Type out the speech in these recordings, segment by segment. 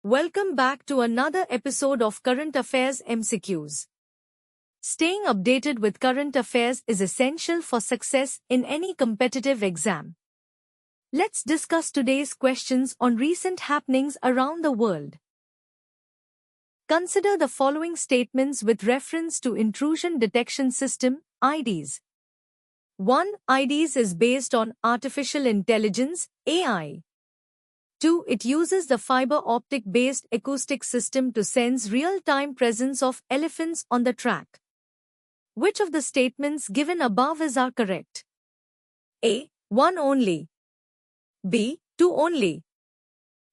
Welcome back to another episode of Current Affairs MCQs. Staying updated with current affairs is essential for success in any competitive exam. Let's discuss today's questions on recent happenings around the world. Consider the following statements with reference to Intrusion Detection System, IDS. 1. IDS is based on artificial intelligence, AI. 2. It uses the fiber optic-based acoustic system to sense real-time presence of elephants on the track. Which of the statements given above are correct? A. 1 only. B. 2 only.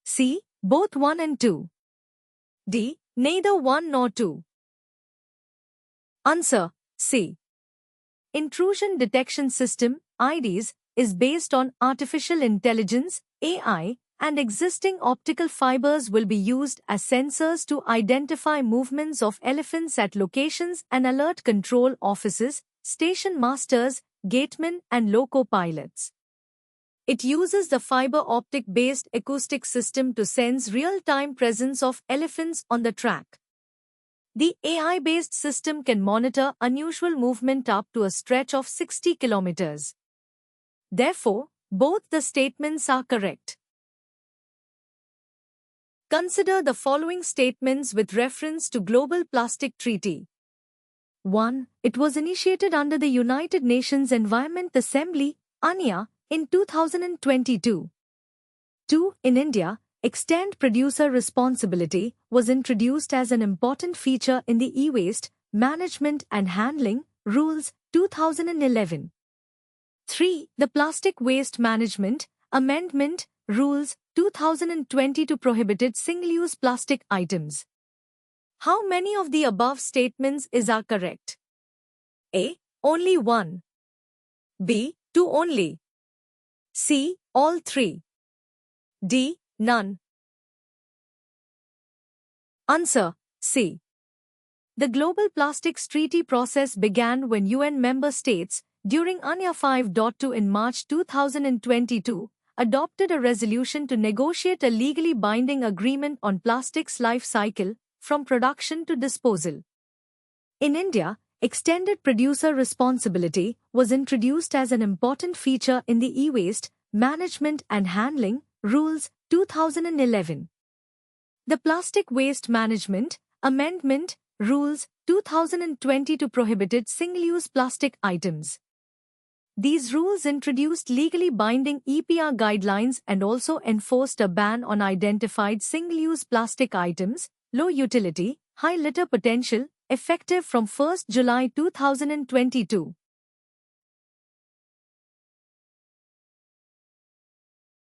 C. Both 1 and 2. D. Neither 1 nor 2. Answer: C. Intrusion Detection System, IDS, is based on artificial intelligence, AI, and existing optical fibers will be used as sensors to identify movements of elephants at locations and alert control officers, station masters, gatemen, and loco pilots. It uses the fiber optic-based acoustic system to sense real-time presence of elephants on the track. The AI-based system can monitor unusual movement up to a stretch of 60 kilometers. Therefore, both the statements are correct. Consider the following statements with reference to Global Plastic Treaty. 1. It was initiated under the United Nations Environment Assembly, UNEA, in 2022. 2. In India, Extend Producer Responsibility was introduced as an important feature in the E-Waste Management and Handling Rules 2011. 3. The Plastic Waste Management Amendment Rules 2022 prohibited single-use plastic items. How many of the above statements are correct? A. Only 1. B. 2 only. C. All 3. D. None. Answer: C. The Global Plastics Treaty process began when UN member states, during UNEA 5.2 in March 2022, adopted a resolution to negotiate a legally binding agreement on plastics life cycle, from production to disposal. In India, Extended Producer Responsibility was introduced as an important feature in the E-Waste Management and Handling Rules 2011. The Plastic Waste Management Amendment Rules 2022 prohibited single-use plastic items. These rules introduced legally binding EPR guidelines and also enforced a ban on identified single-use plastic items, low utility, high litter potential, effective from 1 July 2022.